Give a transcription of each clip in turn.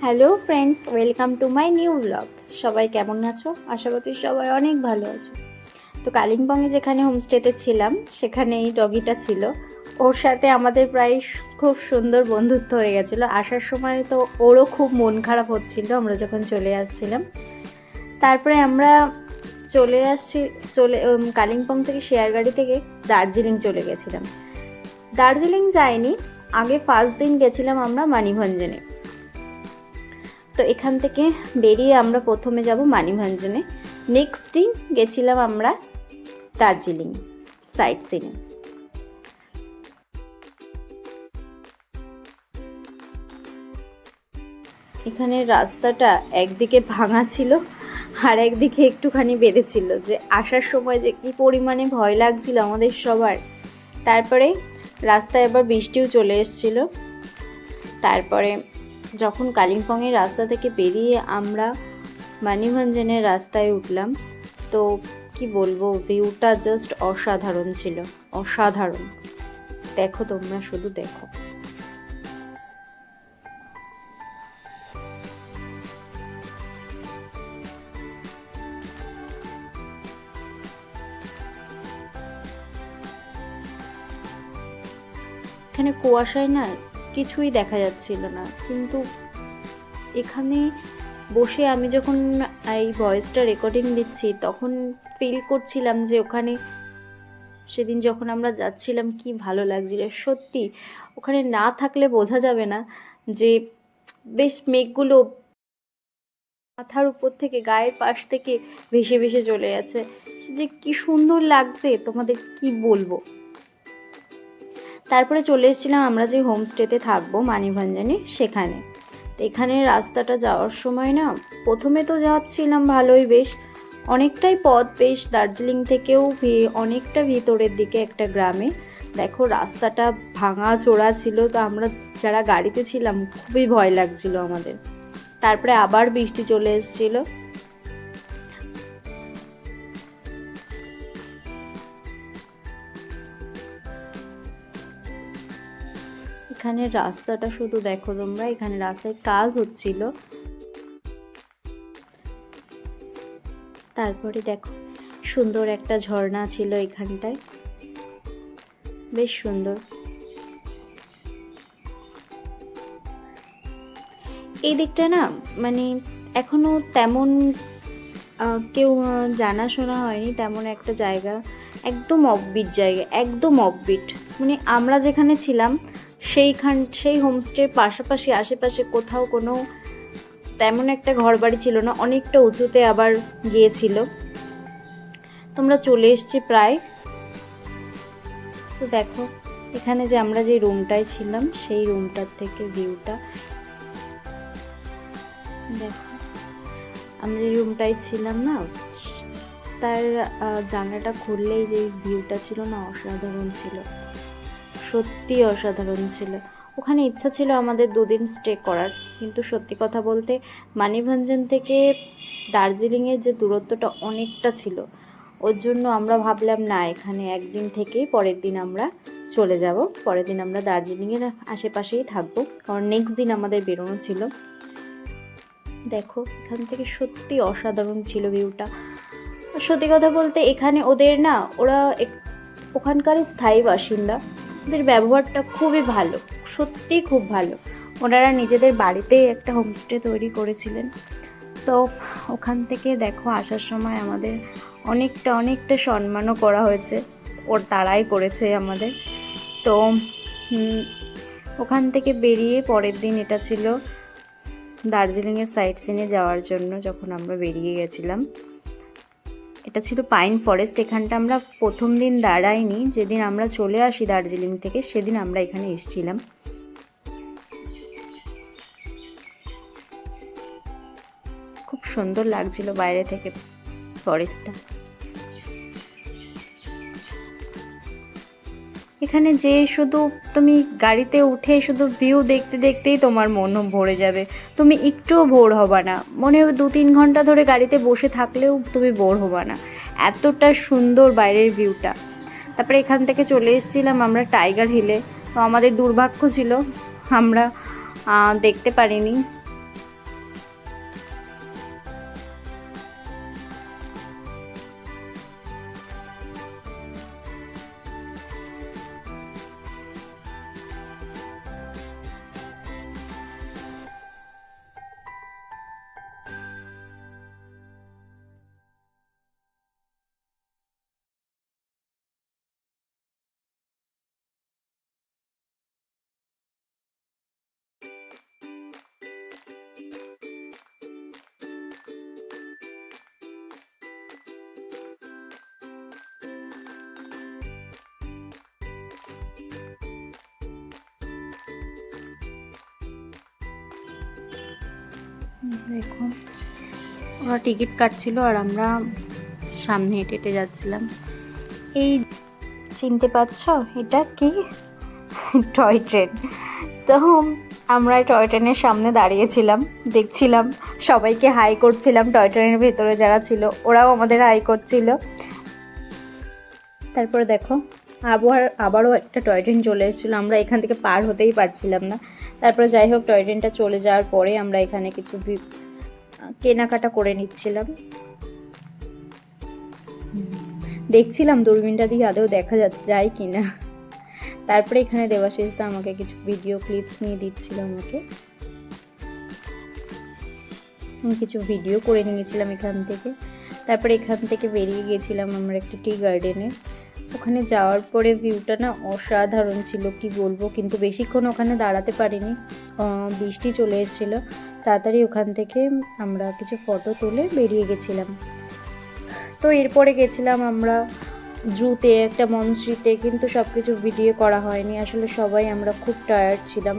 Hello friends, welcome to my new blog. সবাই কেমন আছো? আশা করছি সবাই অনেক ভালো আছো। তো কালিম্পংয়ে যেখানে হোমস্টেতে ছিলাম সেখানে এই ডগিটা ছিল। ওর সাথে আমাদের প্রায় খুব সুন্দর বন্ধুত্ব হয়ে গেছিলো। আসার সময় তো ওরও খুব মন খারাপ হচ্ছিল আমরা যখন চলে আসছিলাম। তারপরে আমরা কালিম্পং থেকে শেয়ার গাড়ি থেকে দার্জিলিং চলে গেছিলাম। দার্জিলিং যাইনি, আগে ফার্স্ট দিন গেছিলাম আমরা মানিভঞ্জনে। তো এখান থেকে বেরিয়ে আমরা প্রথমে যাব মানিভঞ্জনে, নেক্সট দিন গেছিলাম আমরা দার্জিলিং সাইট সিইং। এখানে রাস্তাটা একদিকে ভাঙা ছিল আর একদিকে একটুখানি বেঁধেছিল, যে আসার সময় যে কি পরিমাণে ভয় লাগছিল আমাদের সবার। তারপরে রাস্তায় এবার বৃষ্টিও চলে এসেছিল। তারপরে যখন কালিম্পংয়ের রাস্তা থেকে বেরিয়ে আমরা মানিভঞ্জনের রাস্তায় উঠলাম, তো কি বলবো, ভিউটা জাস্ট অসাধারণ ছিল, অসাধারণ। দেখো, তোমরা শুধু দেখো। এখানে কুয়াশায় না কিছুই দেখা যাচ্ছিল না, কিন্তু এখানে বসে আমি যখন এই ভয়েসটা রেকর্ডিং দিচ্ছি তখন ফিল করছিলাম যে ওখানে সেদিন যখন আমরা যাচ্ছিলাম কি ভালো লাগছিল। সত্যি ওখানে না থাকলে বোঝা যাবে না যে বেশ মেঘগুলো মাথার উপর থেকে, গায়ের পাশ থেকে ভেসে ভেসে চলে যাচ্ছে, যে কি সুন্দর লাগছে তোমাদের কি বলবো। তারপরে চলে এসেছিলাম আমরা যে হোমস্টেতে থাকবো মানিভঞ্জনে, সেখানে। তো এখানে রাস্তাটা যাওয়ার সময় না প্রথমে তো যাচ্ছিলাম ভালোই, বেশ অনেকটাই পথ, বেশ দার্জিলিং থেকেও অনেকটা ভিতরের দিকে একটা গ্রামে। দেখো রাস্তাটা ভাঙা চোরা ছিল, তো আমরা যারা গাড়িতে ছিলাম খুবই ভয় লাগছিল আমাদের। তারপরে আবার বৃষ্টি চলে এসেছিল। এখানে রাস্তাটা শুধু দেখো তোমরা, এখানে রাস্তায় কাজ হচ্ছিল। তারপরে দেখো সুন্দর একটা ঝর্ণা ছিল এখানটায়, বেশ সুন্দর। এই দিকটা না মানে এখনো তেমন কেউ জানাশোনা হয়নি, তেমন একটা জায়গা, একদম অফবিট জায়গা, একদম অফবিট। মানে আমরা যেখানে ছিলাম সেই হোমস্টের পাশাপাশি আশেপাশে কোথাও কোনো তেমন একটা ঘর বাড়ি ছিল না, অনেকটা উঁচুতে আবার গিয়েছিল। তোমরা চলে এসছি প্রায়। তো দেখো এখানে যে আমরা যে রুমটায় ছিলাম সেই রুমটার থেকে ভিউটা দেখো। আমরা যে রুমটায় ছিলাম না, তার জানলাটা খুললেই যে ভিউটা ছিল না, অসাধারণ ছিল, সত্যি অসাধারণ ছিল। ওখানে ইচ্ছা ছিল আমাদের 2 দিন স্টে করার, কিন্তু সত্যি কথা বলতে মানিভঞ্জন থেকে দার্জিলিংয়ের যে দূরত্বটা অনেকটা ছিল, ওর জন্য আমরা ভাবলাম না, এখানে একদিন থেকেই পরের দিন আমরা চলে যাব। পরের দিন আমরা দার্জিলিংয়ের আশেপাশেই থাকবো, কারণ নেক্সট দিন আমাদের বেরোনো ছিল। দেখো এখান থেকে সত্যি অসাধারণ ছিল ভিউটা। সত্যি কথা বলতে এখানে ওরা ওখানকার স্থায়ী বাসিন্দা, ওদের ব্যবহারটা খুবই ভালো, সত্যি খুব ভালো। ওনারা নিজেদের বাড়িতেই একটা হোমস্টে তৈরি করেছিলেন। তো ওখান থেকে দেখো আসার সময় আমাদের অনেকটা সম্মানও করা হয়েছে, তারাই করেছে আমাদের। তো ওখান থেকে বেরিয়ে পরের দিন, এটা ছিল দার্জিলিংয়ের সাইট সিনে যাওয়ার জন্য যখন আমরা বেরিয়ে গেছিলাম। এটা ছিল পাইন ফরেস্ট। এখানটা আমরা প্রথম দিন দাঁড়াইনি, যেদিন আমরা চলে আসি দার্জিলিং থেকে সেদিন আমরা এখানে এসেছিলাম। খুব সুন্দর লাগছিল বাইরে থেকে ফরেস্টটা। এখানে যে শুধু তুমি গাড়িতে উঠে শুধু ভিউ দেখতে দেখতেই তোমার মন ভরে যাবে, তুমি একটুও বোর হবা না। মনে হবে 2-3 ঘন্টা ধরে গাড়িতে বসে থাকলেও তুমি বোর হবা না, এতটা সুন্দর বাইরের ভিউটা। তারপরে এখান থেকে চলে এসেছিলাম আমরা টাইগার হিলে। তো আমাদের দুর্ভাগ্য ছিল আমরা দেখতে পারিনি, দেখুন ওরা টিকিট কাটছিল আর আমরা সামনে হেঁটে হেঁটে যাচ্ছিলাম। এই চিনতে পারছো এটা কি? Toy train. তো আমরা টয় ট্রেনের সামনে দাঁড়িয়েছিলাম, দেখছিলাম, সবাইকে হাই করছিলাম। টয় ট্রেনের ভেতরে যারা ছিল ওরাও আমাদের হাই করছিল। তারপরে দেখো আবারও একটা টয় ট্রেন চলে এসেছিলো, আমরা এখান থেকে পার হতেই পারছিলাম না। তারপরে যাই হোক টয় ট্রেনটা চলে যাওয়ার পরে আমরা এখানে কিছু কেনাকাটা করে নিচ্ছিলাম, দেখছিলাম দূরবীনটা দিয়ে আদৌ দেখা যায় কিনা। তারপরে এখানে দেবাশিস দা আমাকে কিছু ভিডিও ক্লিপস নিয়ে দিচ্ছিল, আমি কিছু ভিডিও করে নিয়েছিলাম এখান থেকে। তারপরে এখান থেকে বেরিয়ে গেছিলাম আমরা একটি টি গার্ডেনে। ওখানে যাওয়ার পরে ভিউটা না অসাধারণ ছিল, কি বলবো। কিন্তু বেশিক্ষণ ওখানে দাঁড়াতে পারিনি, বৃষ্টি চলে এসেছিলো। তাড়াতাড়ি ওখান থেকে আমরা কিছু ফটো তুলে বেরিয়ে গেছিলাম। তো এরপরে গেছিলাম আমরা জুতে, একটা মনশ্রীতে, কিন্তু সব কিছু ভিডিও করা হয়নি আসলে। সবাই আমরা খুব টায়ার্ড ছিলাম।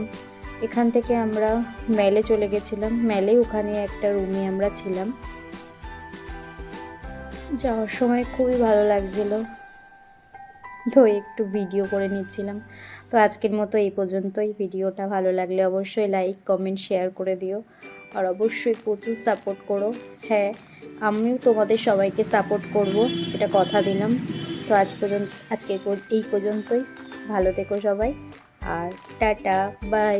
এখান থেকে আমরা মেলে চলে গেছিলাম। মেলে ওখানে একটা রুমে আমরা ছিলাম। যাওয়ার সময় খুবই ভালো লাগছিল, তো একটু ভিডিও করে নিচ্ছিলাম। তো আজকের মতো এই পর্যন্তই। ভিডিওটা ভালো লাগলে অবশ্যই লাইক কমেন্ট শেয়ার করে দিও, আর অবশ্যই প্রচুর সাপোর্ট করো। হ্যাঁ, আমিও তোমাদের সবাইকে সাপোর্ট করব, এটা কথা দিলাম। তো আজকের এই পর্যন্তই। ভালো থেকো সবাই, আর টাটা বাই।